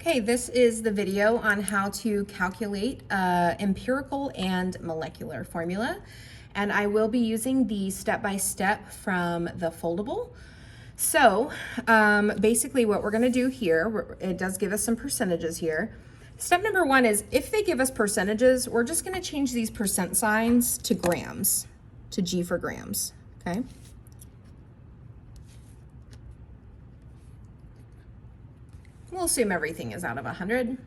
Okay, this is the video on how to calculate empirical and molecular formula. And I will be using the step-by-step from the foldable. So basically what we're gonna do here, it does give us some percentages here. Step number one is if they give us percentages, we're just gonna change these percent signs to grams, to G for grams, okay? We'll assume everything is out of 100.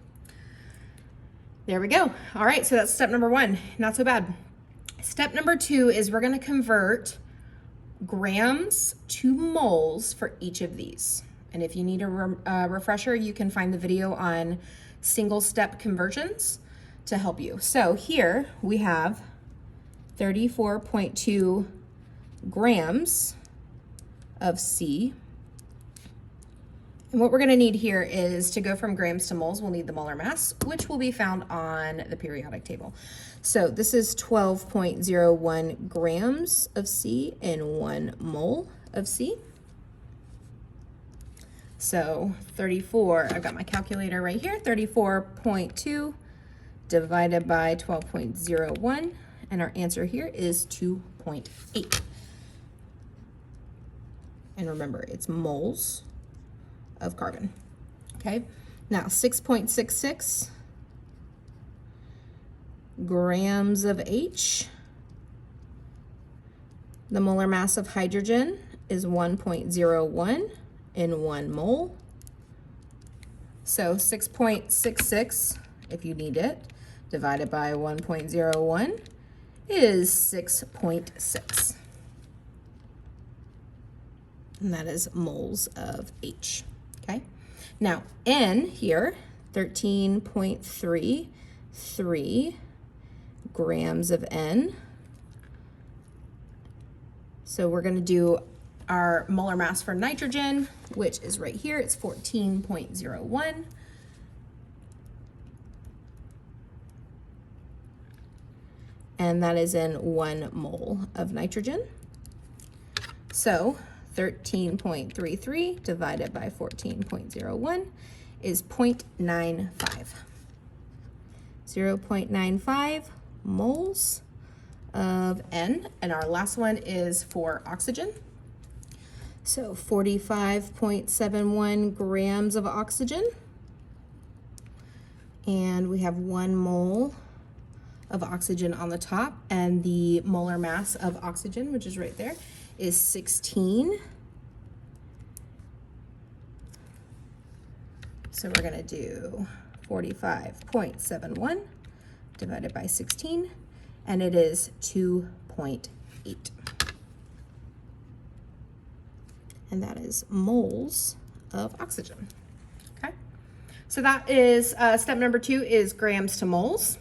There we go. All right, so that's step number one, not so bad. Step number two is we're gonna convert grams to moles for each of these. And if you need a refresher, you can find the video on single step conversions to help you. So here we have 34.2 grams of C. And what we're gonna need here is to go from grams to moles, we'll need the molar mass, which will be found on the periodic table. So this is 12.01 grams of C in 1 mole of C. So 34, I've got my calculator right here, 34.2 divided by 12.01, and our answer here is 2.8. And remember, it's moles of carbon. Okay, now 6.66 grams of H. The molar mass of hydrogen is 1.01 in 1 mole. So 6.66, if you need it, divided by 1.01 is 6.6. And that is moles of H. Okay, now N here, 13.33 grams of N. So we're going to do our molar mass for nitrogen, which is right here. It's 14.01. And that is in 1 mole of nitrogen. So 13.33 divided by 14.01 is 0.95. 0.95 moles of N. And our last one is for oxygen. So 45.71 grams of oxygen. And we have 1 mole of oxygen on the top, and the molar mass of oxygen, which is right there, is 16. So we're gonna do 45.71 divided by 16, and it is 2.8. And that is moles of oxygen, okay? So that is, step number 2 is grams to moles.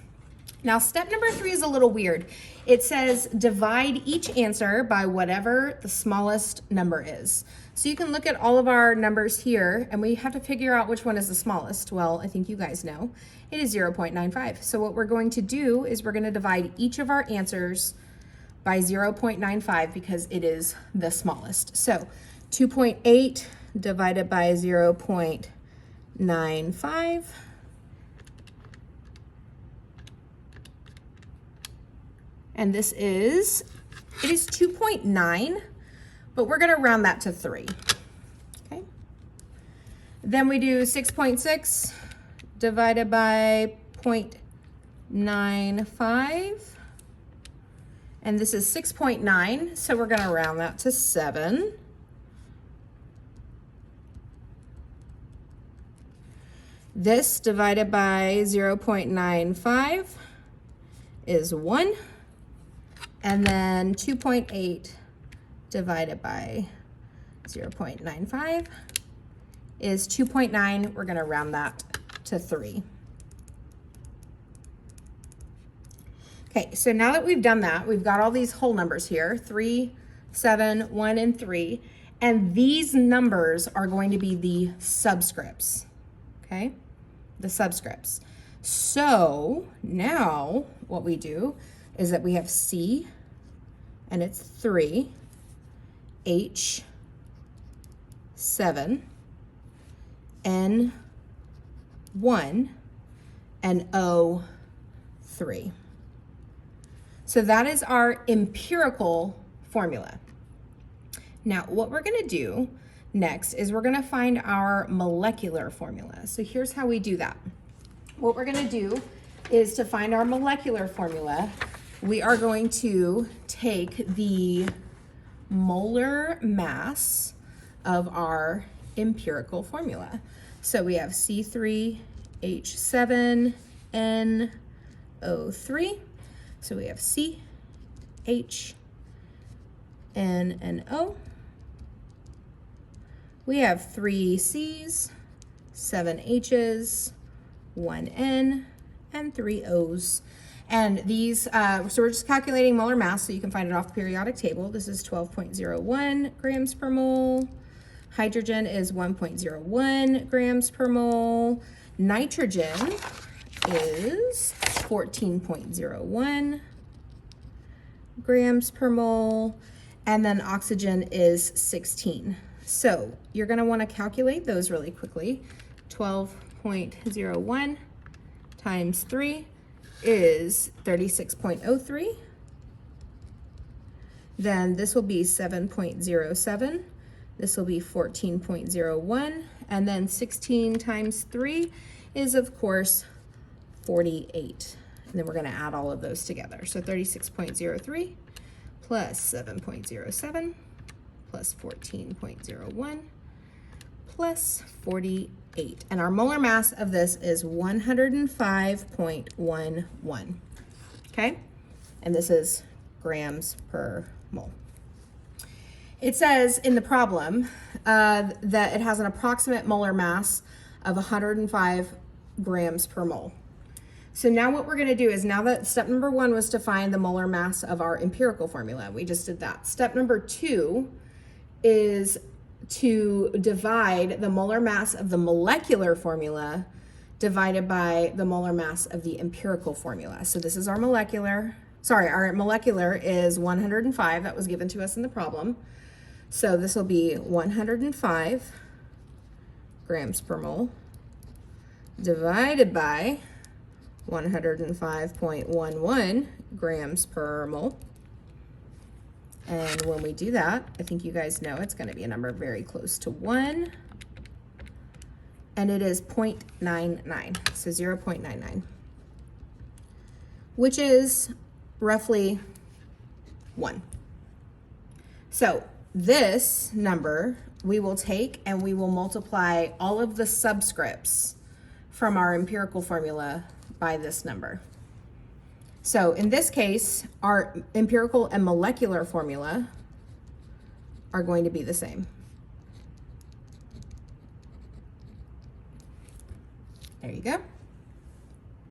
Now, step number 3 is a little weird. It says divide each answer by whatever the smallest number is. So you can look at all of our numbers here, and we have to figure out which one is the smallest. Well, I think you guys know. It is 0.95. So what we're going to do is we're going to divide each of our answers by 0.95 because it is the smallest. So 2.8 divided by 0.95. And it is 2.9, but we're gonna round that to 3, okay? Then we do 6.6 divided by 0.95, and this is 6.9, so we're gonna round that to 7. This divided by 0.95 is 1. And then 2.8 divided by 0.95 is 2.9. We're gonna round that to 3. Okay, so now that we've done that, we've got all these whole numbers here, 3, 7, 1, and 3, and these numbers are going to be the subscripts, okay? The subscripts. So now what we do is that we have C, and it's 3, H, 7, N, 1, and O3. So that is our empirical formula. Now, what we're going to do next is we're going to find our molecular formula. So here's how we do that. What we're going to do is to find our molecular formula, we are going to take the molar mass of our empirical formula. So we have C3H7NO3. So we have C, H, N, and O. We have 3 C's, 7 H's, 1 N, and 3 O's. And these, so we're just calculating molar mass, so you can find it off the periodic table. This is 12.01 grams per mole. Hydrogen is 1.01 grams per mole. Nitrogen is 14.01 grams per mole. And then oxygen is 16. So you're going to want to calculate those really quickly. 12.01 times 3 is 36.03. Then this will be 7.07. This will be 14.01. And then 16 times 3 is, of course, 48. And then we're going to add all of those together. So 36.03 plus 7.07 plus 14.01 plus 48. And our molar mass of this is 105.11. Okay? And this is grams per mole. It says in the problem that it has an approximate molar mass of 105 grams per mole. So now what we're going to do is, now that step number 1 was to find the molar mass of our empirical formula, we just did that. Step number 2 is to divide the molar mass of the molecular formula divided by the molar mass of the empirical formula. So this is our molecular, our molecular is 105, that was given to us in the problem. So this will be 105 grams per mole divided by 105.11 grams per mole. And when we do that, I think you guys know it's going to be a number very close to 1. And it is 0.99, so 0.99, which is roughly 1. So this number we will take and we will multiply all of the subscripts from our empirical formula by this number. So in this case, our empirical and molecular formula are going to be the same. There you go.